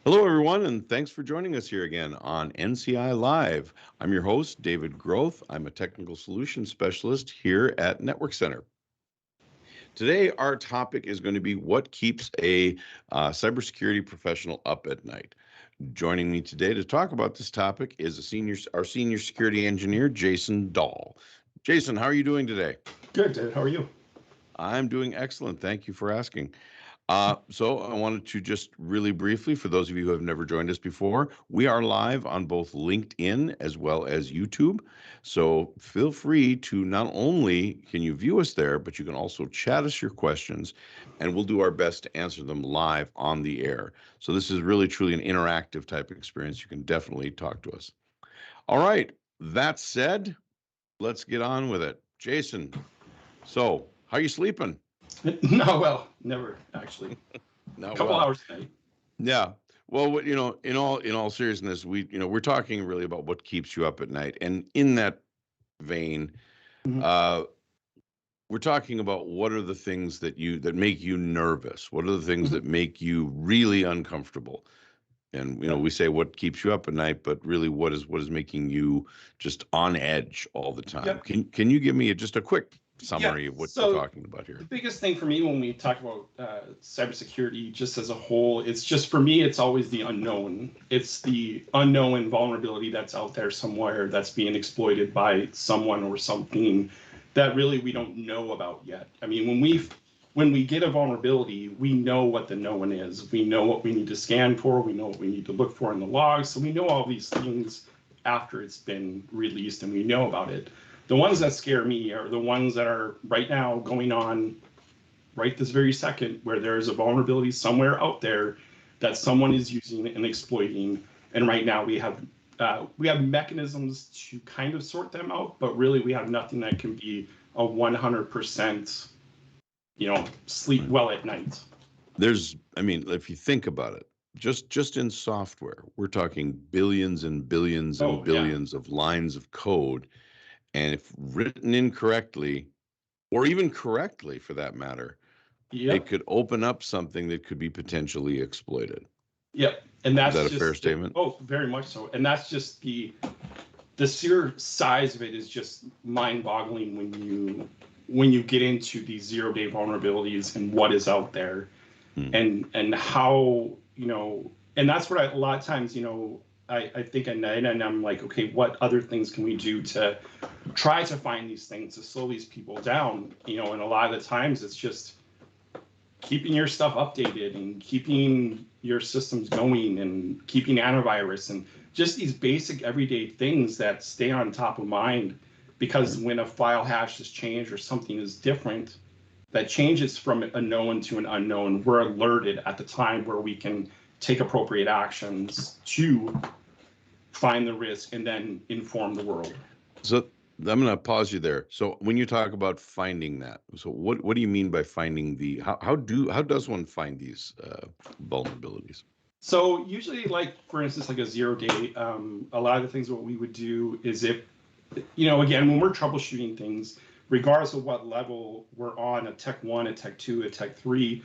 Hello, everyone, and thanks for joining us here again on NCI Live. I'm your host, David Groth. I'm a technical solutions specialist here at Network Center. Today, our topic is going to be what keeps a cybersecurity professional up at night. Joining me today to talk about this topic is our senior security engineer, Jason Dahl. Jason, how are you doing today? Good, Ted. How are you? I'm doing excellent. Thank you for asking. So I wanted to just really briefly, for those of you who have never joined us before, we are live on both LinkedIn as well as YouTube. So feel free to not only can you view us there, but you can also chat us your questions, and we'll do our best to answer them live on the air. So this is really truly an interactive type of experience. You can definitely talk to us. All right. That said, let's get on with it. Jason, so how are you sleeping? No, well, never actually. A Not couple well. hours a night. Yeah. Well, in all seriousness, we're talking really about what keeps you up at night, and in that vein, Mhm. uh, we're talking about what are the things that make you nervous? What are the things Mhm. that make you really uncomfortable? And Yep. we say what keeps you up at night, but really, what is making you just on edge all the time? Yep. Can you give me just a quick Yeah. summary of what we're So talking about the here? biggest thing for me when we talk about cybersecurity, just as a whole, it's just for me, it's always the unknown. It's the unknown vulnerability that's out there somewhere that's being exploited by someone or something that really we don't know about yet. I mean, when we get a vulnerability, we know what the known is. We know what we need to scan for. We know what we need to look for in the logs. So we know all these things after it's been released and we know about it. The ones that scare me are the ones that are right now going on right this very second, where there is a vulnerability somewhere out there that someone is using and exploiting. And right now we have mechanisms to kind of sort them out, but really we have nothing that can be a 100% sleep well at night. I mean, if you think about it, just in software, we're talking billions and billions and Oh yeah. billions of lines of code, and if written incorrectly, or even correctly for that matter, it Yep. could open up something that could be potentially exploited. Yep. And Is that's that a fair just the, statement? oh, very much so. And that's just the sheer size of it is just mind-boggling when you get into these zero-day vulnerabilities and what is out there, Hmm. and how and that's what a lot of times I think at night and I'm like, okay, what other things can we do to try to find these things to slow these people down, and a lot of the times it's just keeping your stuff updated and keeping your systems going and keeping antivirus and just these basic everyday things that stay on top of mind, because Right. when a file hash is changed or something is different that changes from a known to an unknown, we're alerted at the time where we can take appropriate actions to find the risk and then inform the world. So I'm going to pause you there. So when you talk about finding that, so what do you mean by finding how does one find these vulnerabilities? So usually, like for instance, like a 0 day, a lot of the things what we would do is if, again, when we're troubleshooting things, regardless of what level we're on, a tech one, a tech two, a tech three,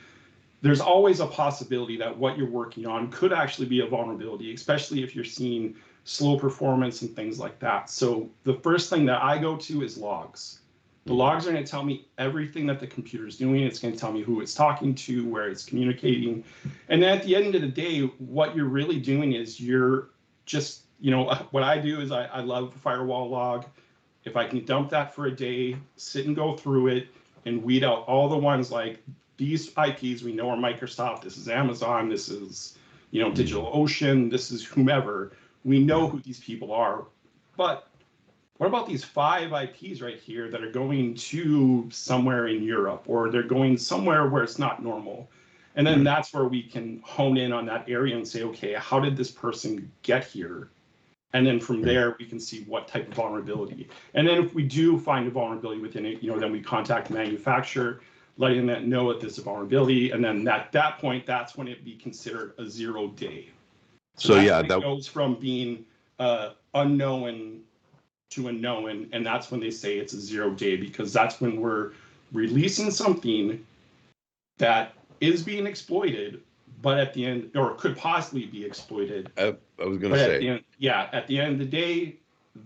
there's always a possibility that what you're working on could actually be a vulnerability, especially if you're seeing slow performance and things like that. So the first thing that I go to is logs. The Hmm. logs are going to tell me everything that the computer is doing. It's going to tell me who it's talking to, where it's communicating. And then at the end of the day, what you're really doing is you're just, what I do is I love firewall log. If I can dump that for a day, sit and go through it and weed out all the ones like these IPs we know are Microsoft, this is Amazon, this is, Hmm. DigitalOcean, this is whomever. We know who these people are. But what about these 5 IPs right here that are going to somewhere in Europe, or they're going somewhere where it's not normal? And then Right. that's where we can hone in on that area and say, okay, how did this person get here? And then from Right. there, we can see what type of vulnerability. And then if we do find a vulnerability within it, then we contact the manufacturer, letting them know that there's a vulnerability. And then at that point, that's when it be considered a 0 day. So So that's yeah, when it that goes from being unknown to a known. And that's when they say it's a 0 day, because that's when we're releasing something that is being exploited, but at the end, or could possibly be exploited. I was going But to at say, the end, yeah, at the end of the day,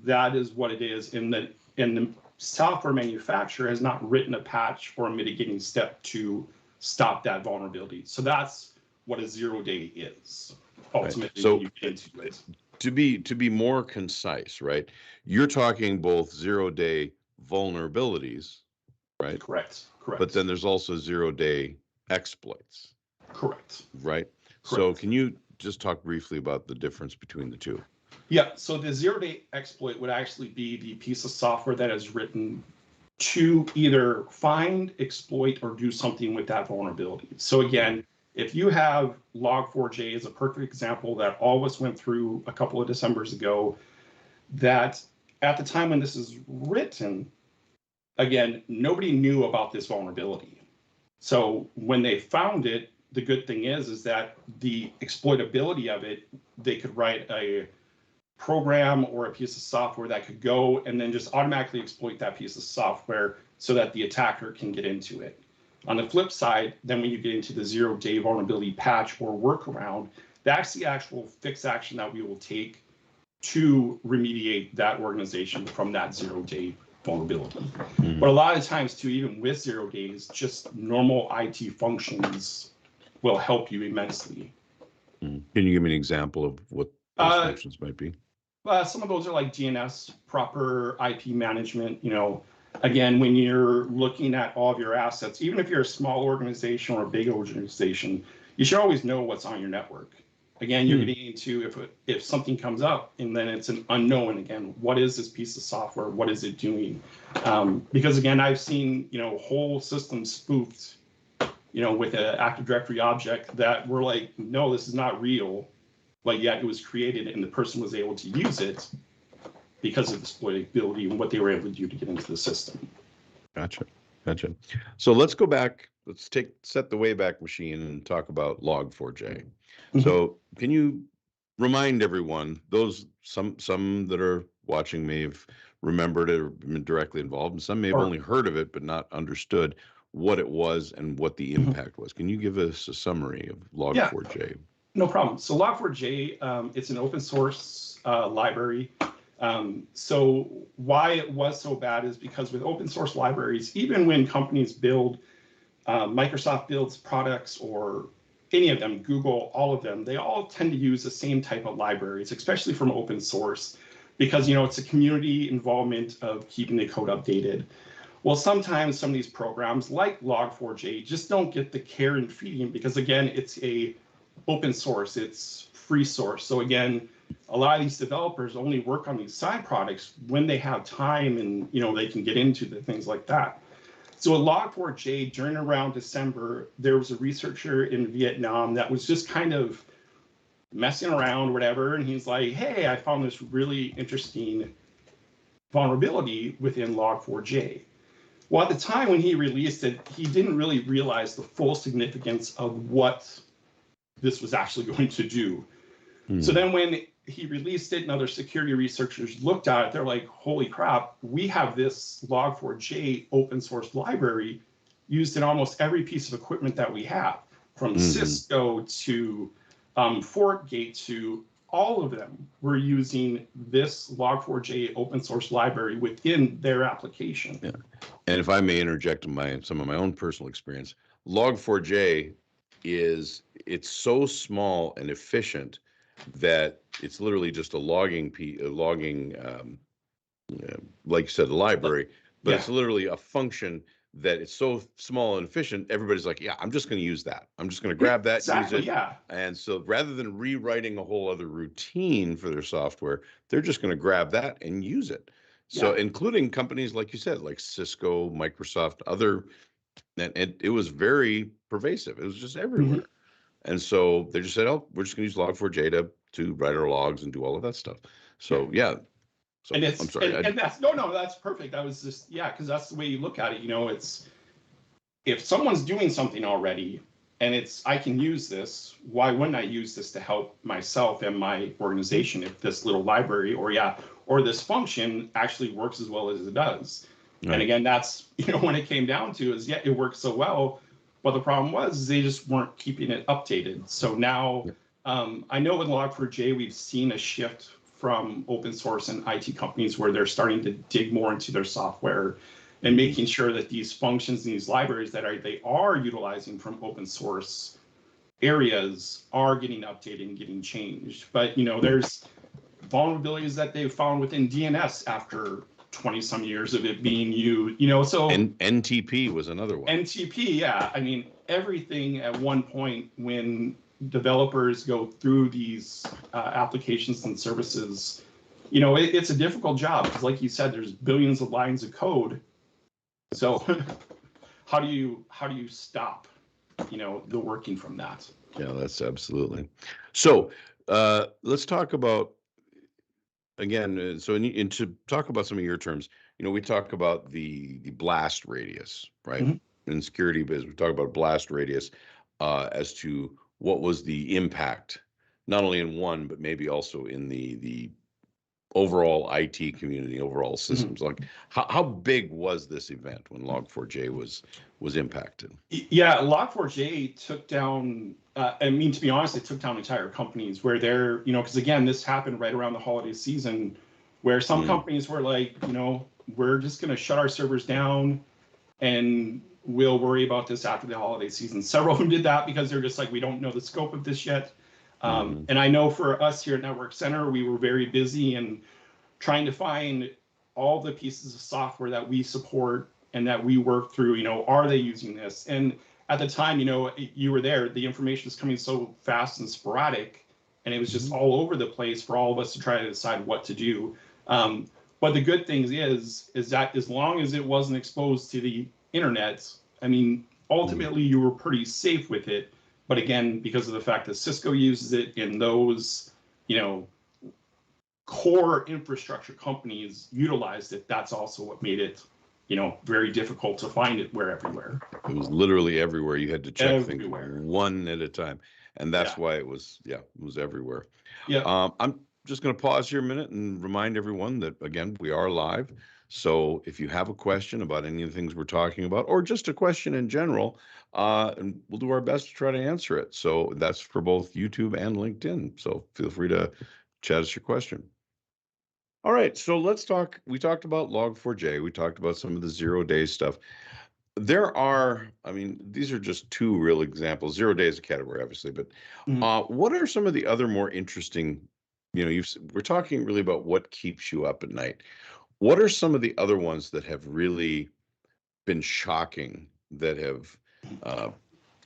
that is what it is. And the software manufacturer has not written a patch or a mitigating step to stop that vulnerability. So that's what a 0 day is ultimately So when you get into it. to be more concise, right? You're talking both 0 day vulnerabilities, right? Correct. But then there's also 0 day exploits, Correct. right? So Correct. can you just talk briefly about the difference between the two? Yeah. So the 0 day exploit would actually be the piece of software that is written to either find, exploit, or do something with that vulnerability. So again, if you have Log4j is a perfect example that all of us went through a couple of Decembers ago, that at the time when this is written, again, nobody knew about this vulnerability. So when they found it, the good thing is that the exploitability of it, they could write a program or a piece of software that could go and then just automatically exploit that piece of software so that the attacker can get into it. On the flip side, then when you get into the 0 day vulnerability patch or workaround, that's the actual fix action that we will take to remediate that organization from that 0 day vulnerability. Mm-hmm. But a lot of times too, even with 0 days, just normal IT functions will help you immensely. Mm-hmm. Can you give me an example of what those functions might be? Some of those are like DNS, proper IP management. Again, when you're looking at all of your assets, even if you're a small organization or a big organization, you should always know what's on your network. Again, you're getting into if something comes up and then it's an unknown. Again, what is this piece of software? What is it doing? Because again, I've seen whole systems spoofed, with an Active Directory object that we're like, no, this is not real. But yet it was created and the person was able to use it because of exploitability and what they were able to do to get into the system. Gotcha. So let's go back. Let's set the Wayback Machine and talk about Log4j. Mm-hmm. So can you remind everyone, some that are watching may have remembered it or been directly involved, and some may have only heard of it but not understood what it was and what the impact was. Can you give us a summary of Log4j? Yeah. No problem. So Log4j, it's an open source library. So why it was so bad is because with open source libraries, even when companies build, Microsoft builds products or any of them, Google, all of them, they all tend to use the same type of libraries, especially from open source, because it's a community involvement of keeping the code updated. Well, sometimes some of these programs like Log4j just don't get the care and feeding because again, it's a open source, it's free source. So again, a lot of these developers only work on these side products when they have time and they can get into the things like that. So at Log4j, during around December, there was a researcher in Vietnam that was just kind of messing around, whatever, and he's like, hey, I found this really interesting vulnerability within Log4j. Well, at the time when he released it, he didn't really realize the full significance of what this was actually going to do. So then when he released it and other security researchers looked at it, they're like, holy crap, we have this Log4j open source library used in almost every piece of equipment that we have, from Cisco to FortGate to all of them were using this Log4j open source library within their application. Yeah. And if I may interject some of my own personal experience, Log4j it's so small and efficient that it's literally just a logging like you said, the library, but it's literally a function that it's so small and efficient. Everybody's like, yeah, I'm just going to use that. I'm just going to grab that, use it. Yeah. And so rather than rewriting a whole other routine for their software, they're just going to grab that and use it. So including companies, like you said, like Cisco, Microsoft, and it was very pervasive. It was just everywhere. And so they just said, oh, we're just going to use Log4j to write our logs and do all of that stuff. So, So and I'm sorry. And that's that's perfect. I was just because that's the way you look at it. It's if someone's doing something already and I can use this, why wouldn't I use this to help myself and my organization if this little library or this function actually works as well as it does? Right. And again, that's when it came down to is it works so well, Well, the problem was is they just weren't keeping it updated. So now I know with Log4j, we've seen a shift from open source and IT companies where they're starting to dig more into their software and making sure that these functions and these libraries that they are utilizing from open source areas are getting updated and getting changed. But, there's vulnerabilities that they've found within DNS after 20 some years of it being used, so. And NTP was another one. NTP, yeah. I mean, everything at one point when developers go through these applications and services, it's a difficult job because, like you said, there's billions of lines of code. So how do you stop, the working from that? Yeah, that's absolutely. So let's talk about, again, so to talk about some of your terms, we talk about the blast radius, right? Mm-hmm. In security biz, we talk about blast radius as to what was the impact, not only in one, but maybe also in the overall IT community, overall systems. Mm-hmm. Like how big was this event when Log4j was impacted? Yeah, Log4j took down, to be honest, it took down entire companies where they're, because again, this happened right around the holiday season where some companies were like, we're just going to shut our servers down and we'll worry about this after the holiday season. Several of them did that because they're just like, we don't know the scope of this yet. And I know for us here at Network Center, we were very busy and trying to find all the pieces of software that we support and that we work through, are they using this? And at the time, you were there, the information is coming so fast and sporadic, and it was just all over the place for all of us to try to decide what to do. But the good thing is that as long as it wasn't exposed to the internet, ultimately you were pretty safe with it. But again, because of the fact that Cisco uses it in those, core infrastructure companies utilized it, that's also what made it, very difficult to find it everywhere. It was literally everywhere. You had to check Everywhere. things one at a time. And that's why it was everywhere. Yeah. I'm just going to pause here a minute and remind everyone that, again, we are live. So if you have a question about any of the things we're talking about, or just a question in general, and we'll do our best to try to answer it. So that's for both YouTube and LinkedIn. So feel free to chat us your question. All right, so let's talk. We talked about Log4j. We talked about some of the 0-day stuff. There are, these are just two real examples. 0 day is a category, obviously, but what are some of the other more interesting, we're talking really about what keeps you up at night. What are some of the other ones that have really been shocking, that have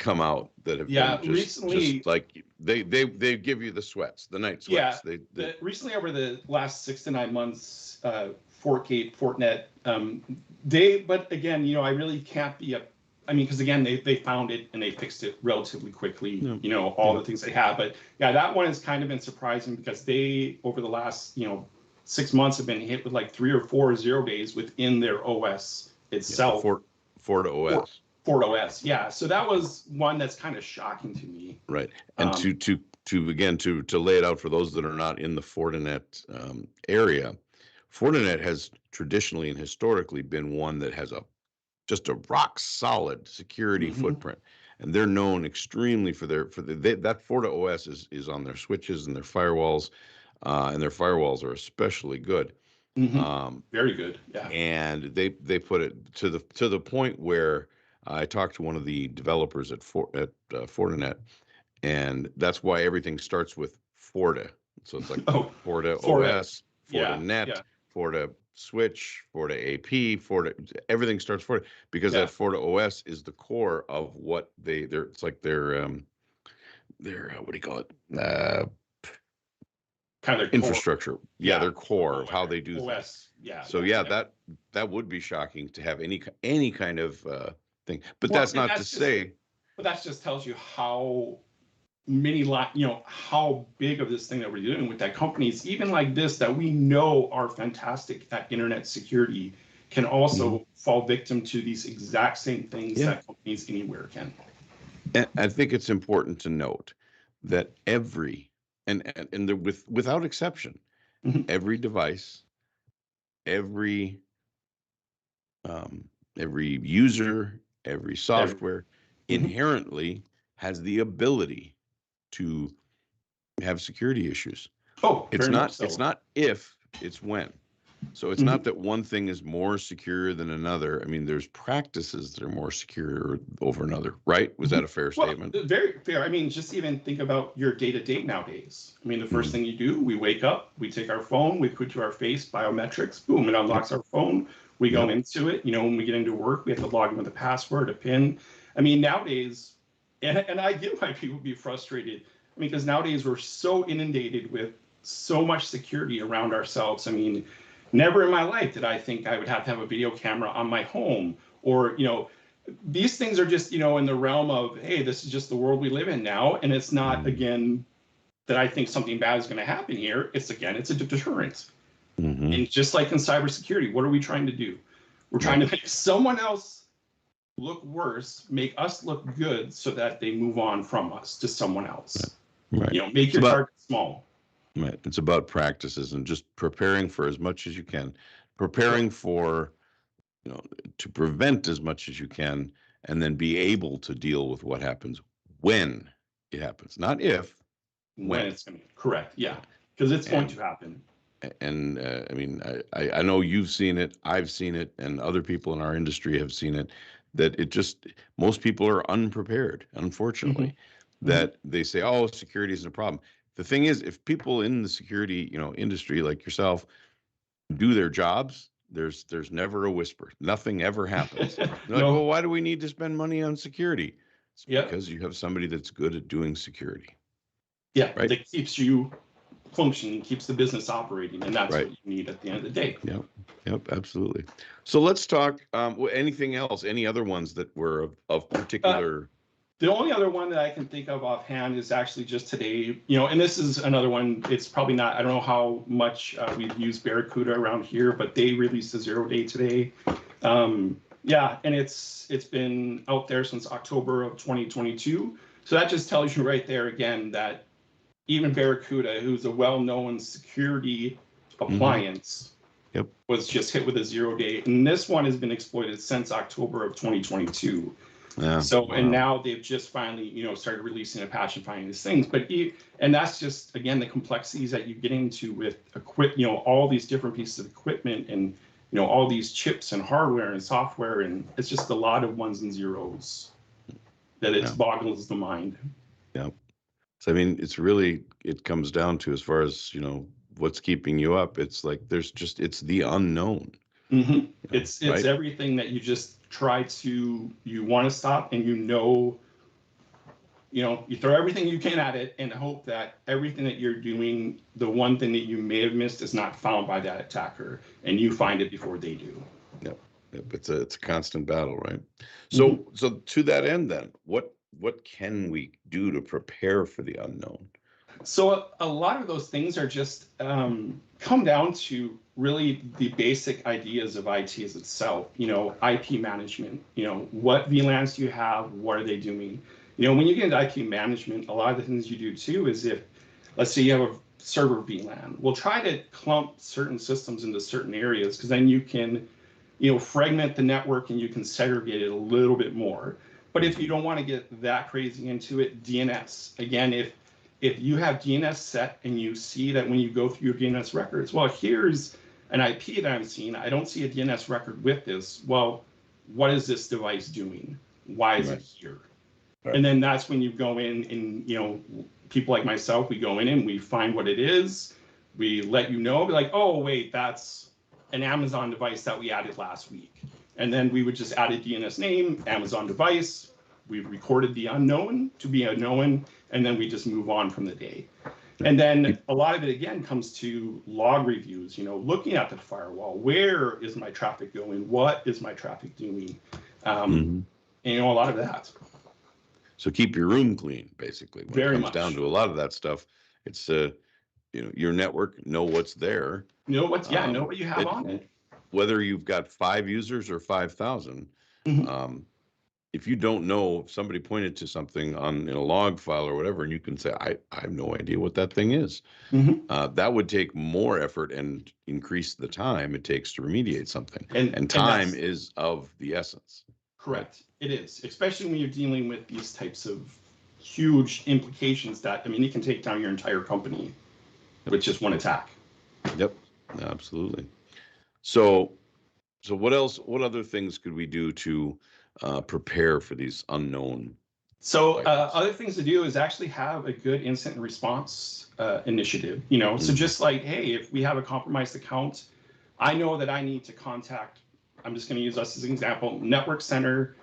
come out, that have been just like they give you the sweats, the night sweats? Yeah, recently over the last 6 to 9 months, Fortgate, Fortinet, but again, I really can't be because again, they found it and they fixed it relatively quickly, all the things they have. But yeah, that one has kind of been surprising because they, over the last, 6 months, have been hit with like 3 or 4 0 days within their OS itself. FortOS. FortOS, yeah. So that was one that's kind of shocking to me. Right. And to lay it out for those that are not in the Fortinet area, Fortinet has traditionally and historically been one that has just a rock solid security footprint, and they're known extremely for that FortiOS is on their switches and their firewalls, and their firewalls are especially good. Very good, yeah. And they put it to the point where I talked to one of the developers at Fortinet, and that's why everything starts with Forta. So it's like FortiOS, Fortinet, Forta Switch, Forta AP, everything starts Forta, because that FortiOS is the core of what it's like their what do you call it? Kind of infrastructure. Their core of how they do OS. things. So that would be shocking to have any kind of thing. But that's not to say. But that just tells you how many, how big of this thing that we're doing with that companies, even like this, that we know are fantastic at internet security, can also fall victim to these exact same things that companies anywhere can. And I think it's important to note that without exception, every device, every user, every software inherently has the ability to have security issues. Oh, very much It's so. not if, it's when. So it's not Mhm. that one thing is more secure than another. I mean, there's practices that are more secure over another, right? Was that a fair Well, statement? very fair. I mean, just even think about your day to day nowadays. I mean, the first Mhm. thing you do, we wake up, we take our phone, we put to our face biometrics, boom, it Yep. unlocks our phone. We go Yep. into it. You know, when we get into work, we have to log in with a password, a PIN. I mean, nowadays, and I get why people be frustrated. I mean, because nowadays we're so inundated with so much security around ourselves. I mean, never in my life did I think I would have to have a video camera on my home, or, you know, these things are just, you know, in the realm of, hey, this is just the world we live in now. And it's not, Mm-hmm. again, that I think something bad is going to happen here. It's, again, it's a deterrent. Mm-hmm. And just like in cybersecurity, what are we trying to do? We're trying Yep. to make someone else look worse, make us look good so that they move on from us to someone else. Right. You know, make It's your about target small. right. It's about practices and just preparing for as much as you can, Correct. preparing for, you know, to prevent as much as you can, and then be able to deal with what happens when it happens, not if, When when. it's going to, correct. Yeah. Because it's going And to happen. I mean, I know you've seen it, I've seen it, and other people in our industry have seen it. That it just most people are unprepared, Mm-hmm. unfortunately. Mm-hmm. That they say, "Oh, security isn't a problem." The thing is, if people in the security, industry like yourself do their jobs, there's never a whisper. Nothing ever happens. They're like, No. "Well, why do we need to spend money on security?" It's Yeah. because you have somebody that's good at doing security, Yeah. right? That keeps you functioning, keeps the business operating, and that's Right. what you need at the end of the day. Yep. Yep. Absolutely. So let's talk. Anything else? Any other ones that were of Uh, particular? the only other one that I can think of offhand is actually just today, you know, and this is another one. It's probably not, I don't know how much we've used Barracuda around here, but they released a 0-day today. Yeah, and it's been out there since October of 2022. So that just tells you right there again that even Barracuda, who's a well-known security Hmm. appliance, Yep. was just hit with a 0-day. And this one has been exploited since October of 2022. Yeah. So, and Wow. now they've just finally, you know, started releasing a patch and finding these things. But and that's just again the complexities that you get into with you know, all these different pieces of equipment and you know all these chips and hardware and software, and it's just a lot of ones and zeros that it's Yeah. boggles the mind. Yep. So I mean, it comes down to, as far as what's keeping you up. It's like it's the unknown. Mm-hmm. It's Right? everything that you just try to you want to stop, and you know, you throw everything you can at it and hope that everything that you're doing, the one thing that you may have missed, is not found by that attacker, and you find it before they do. Yep. Yep. It's a constant battle, right? Mm-hmm. So to that end, then, what can we do to prepare for the unknown? So a lot of those things are just come down to really the basic ideas of IT as itself. You know, IP management. You know, what VLANs do you have? What are they doing? You know, when you get into IP management, a lot of the things you do too is if, let's say you have a server VLAN, we'll try to clump certain systems into certain areas because then you can, you know, fragment the network and you can segregate it a little bit more. But if you Hmm. don't want to get that crazy into it, DNS. Again, if you have DNS set and you see that when you go through your DNS records, well, here's an IP that I'm seeing. I don't see a DNS record with this. Well, what is this device doing? Why is it Right. here? Right. And then that's when you go in and, you know, people like myself, we go in and we find what it is. We let you know, be like, oh, wait, that's an Amazon device that we added last week. And then we would just add a DNS name, Amazon device. We recorded the unknown to be a known, and then we just move on from the day. Right. And then a lot of it again comes to log reviews, you know, looking at the firewall. Where is my traffic going? What is my traffic doing? Hmm. And, you know, a lot of that. So keep your room clean, basically. When it Very comes down much. to a lot of that stuff, it's your network, know what's there. Know what's, yeah, know Um, what you have it on it. Whether you've got 5 users or 5,000. Mm-hmm. Um, if you don't know, if somebody pointed to something in a log file or whatever, and you can say, I have no idea what that thing is. Mm-hmm. That would take more effort and increase the time it takes to remediate something. And And and time that's is of the essence. Correct. It is, especially when you're dealing with these types of huge implications that, I mean, it can take down your entire company with just one attack. Yep, absolutely. So, so what else? What other things could we do to prepare for these unknown So items? other things to do is actually have a good incident response initiative. You know, so Mhm. just like, hey, if we have a compromised account, I know that I need to contact. I'm just going to use us as an example. Network Center.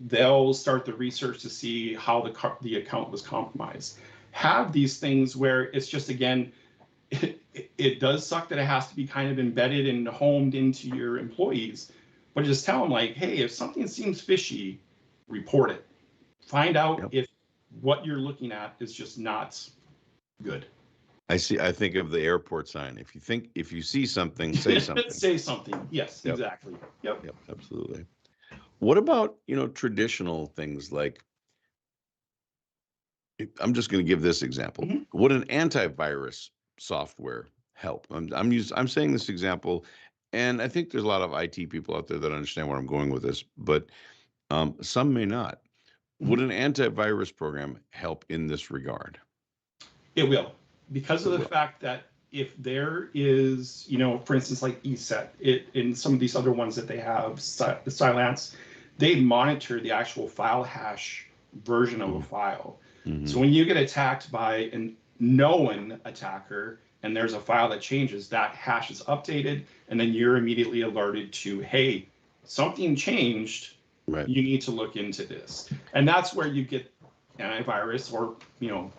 They'll start the research to see how the account was compromised. Have these things where it's just again, it does suck that it has to be kind of embedded and homed into your employees, but just tell them like, hey, if something seems fishy, report it. Find out Yep. if what you're looking at is just not good. I see. I think of the airport sign. If you see something, say something. Say something. Yes, Yep. exactly. Yep. Yep. Absolutely. What about, traditional things like, I'm just going to give this example. Mhm. Would an antivirus software help? I'm saying this example, and I think there's a lot of IT people out there that understand where I'm going with this, but some may not. Would Mhm. an antivirus program help in this regard? It will, because of It the will. fact that if there is, for instance, like ESET, it in some of these other ones that they have, the Silence, they monitor the actual file hash version of a Mhm. file. So Mhm. when you get attacked by a known attacker and there's a file that changes, that hash is updated, and then you're immediately alerted to, hey, something changed. Right. You need to look into this, and that's where you get antivirus or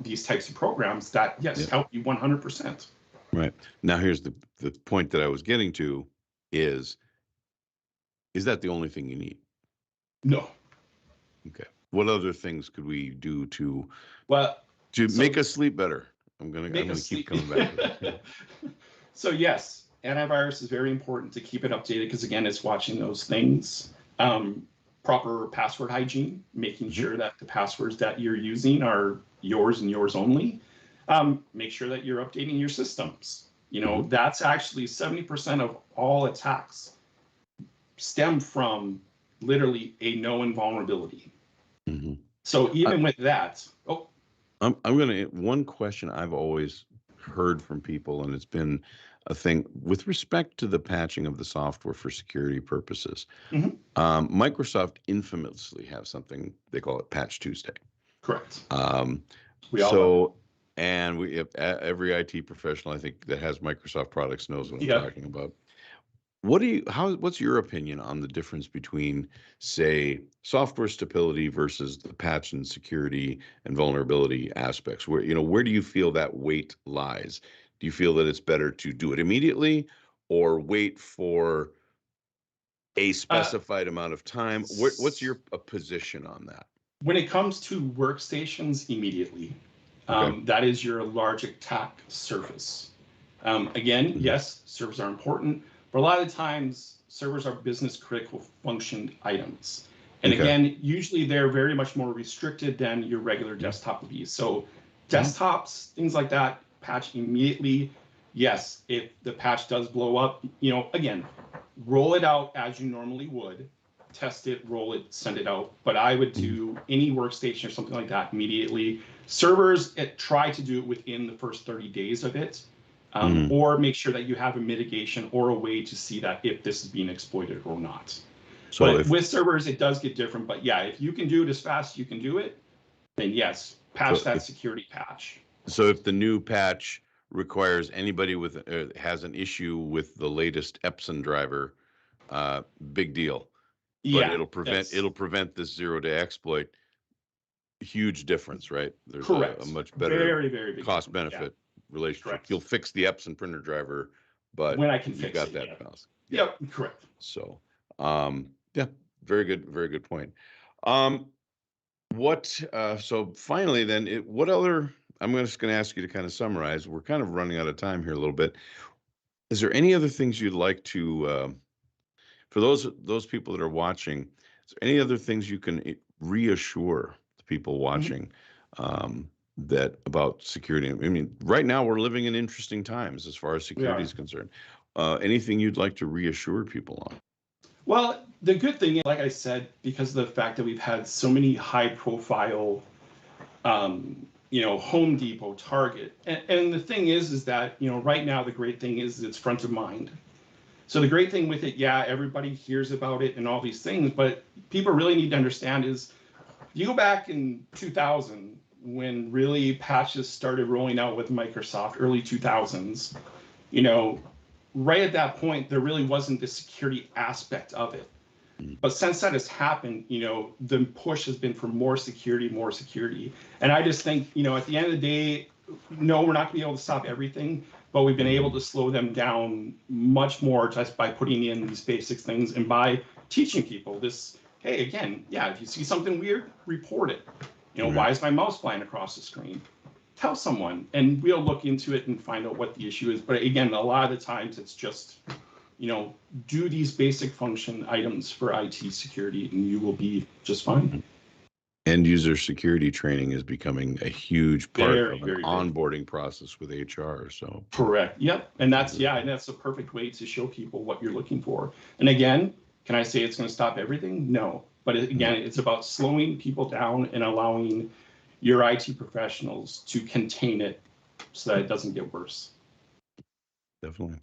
these types of programs that yes Yep. help you 100%. Right. Now here's the point that I was getting to is is that the only thing you need? No. Okay. What other things could we do Well, to so make us sleep better? I'm make gonna us keep sleep. coming back to that. Yeah. So yes, antivirus is very important to keep it updated because again it's watching those things. Proper password hygiene, making Mhm. sure that the passwords that you're using are yours and yours only. Make sure that you're updating your systems. Mhm. That's actually 70% of all attacks stem from literally a known vulnerability. Mhm. So I, even with that, oh, I'm gonna one question I've always heard from people, and it's been a thing with respect to the patching of the software for security purposes. mhm, Microsoft infamously have something they call it Patch Tuesday. correct. Um, We all love it. so, and every IT professional I think that has Microsoft products knows what I'm Yeah. talking about. What's your opinion on the difference between, say, software stability versus the patch and security and vulnerability aspects? Where do you feel that weight lies? Do you feel that it's better to do it immediately or wait for a Uh, specified amount of time? What's s- your position on that? when it comes to workstations, immediately, Okay. that is your large attack surface. Again, Mhm. yes, servers are important, but a lot of times servers are business critical function items. And Okay. again, usually they're very much more restricted than your regular Mhm. desktop would be. So Mhm. desktops, things like that, patch immediately. Yes, if the patch does blow up, again, roll it out as you normally would, test it, roll it, send it out. But I would Mhm. do any workstation or something like that immediately. Servers, try to do it within the first 30 days of it, Mhm. or make sure that you have a mitigation or a way to see that if this is being exploited or not. So But if with servers, it does get different. But yeah, if you can do it as fast as you can do it, then yes, patch so that if security patch. So if the new patch requires anybody with has an issue with the latest Epson driver, uh, big deal. But Yeah, it'll that's prevent this zero-day exploit. Huge difference, right? There's a correct. much better Very, very big cost difference. Yeah, benefit relationship. You'll correct. fix the Epson printer driver, but When I can you've fix got it, that yeah. cost. Yeah. Yep, correct. So, yeah, very good point. Um, so finally then, what other, I'm just going to ask you to kind of summarize. We're kind of running out of time here a little bit. Is there any other things you'd like to, for those people that are watching, is there any other things you can reassure the people Mhm. watching that about security? I mean, right now we're living in interesting times as far as We security are. is concerned. Anything you'd like to reassure people on? Well, the good thing is, like I said, because of the fact that we've had so many high-profile, Home Depot, Target, and the thing is that right now the great thing is it's front of mind. So the great thing with it, yeah, everybody hears about it and all these things, but people really need to understand is, you go back in 2000 when really patches started rolling out with Microsoft, early 2000s, right at that point, there really wasn't the security aspect of it. But since that has happened, the push has been for more security, more security. And I just think, at the end of the day, no, we're not going to be able to stop everything, but we've been able to slow them down much more just by putting in these basic things and by teaching people this. Hey, again, yeah, if you see something weird, report it. Why is my mouse flying across the screen? Tell someone, and we'll look into it and find out what the issue is. But again, a lot of the times it's just, do these basic function items for IT security and you will be just fine. End user security training is becoming a huge part Very, of an very big. onboarding process with HR. So Correct. Yep. And that's the perfect way to show people what you're looking for. And again, can I say it's going to stop everything? No. But again, it's about slowing people down and allowing your IT professionals to contain it so that it doesn't get worse. Definitely.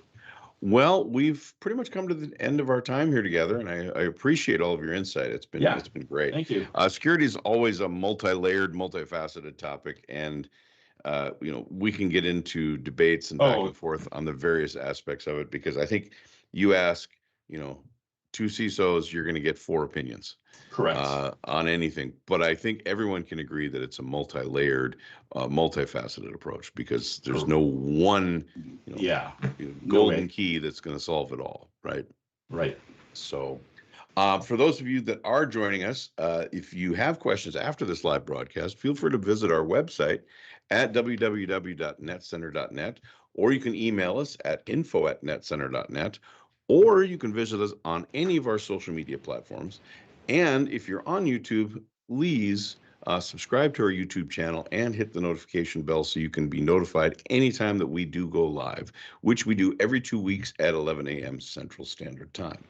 Well, we've pretty much come to the end of our time here together, and I appreciate all of your insight. It's been great. Thank you. Security is always a multi-layered, multifaceted topic, and we can get into debates and back and forth on the various aspects of it, because I think you ask, two CISOs, you're going to get 4 opinions. Correct. On anything. But I think everyone can agree that it's a multi-layered, multifaceted approach, because there's no one golden key that's going to solve it all, right? Right. So for those of you that are joining us, if you have questions after this live broadcast, feel free to visit our website at www.netcenter.net, or you can email us at info@netcenter.net, or you can visit us on any of our social media platforms. And if you're on YouTube, please subscribe to our YouTube channel and hit the notification bell so you can be notified anytime that we do go live, which we do every 2 weeks at 11 a.m. Central Standard Time.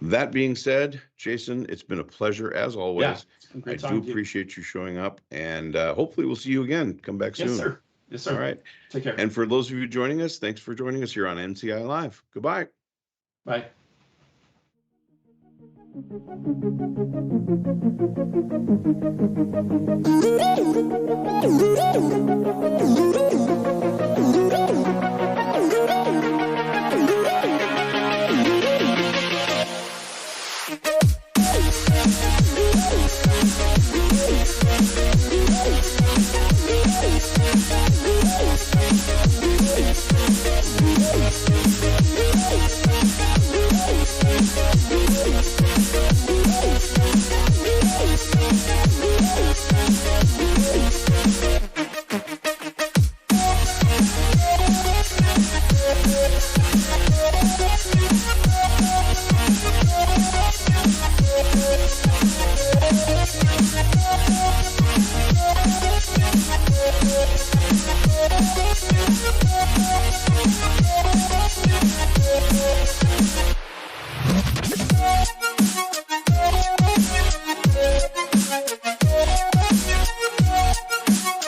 That being said, Jason, it's been a pleasure as always. Yeah, it's been great. I do appreciate you showing up, and hopefully we'll see you again. Come back soon. Yes, sir. Yes, sir. All right. Take care. And for those of you joining us, thanks for joining us here on NCI Live. Goodbye. Bye.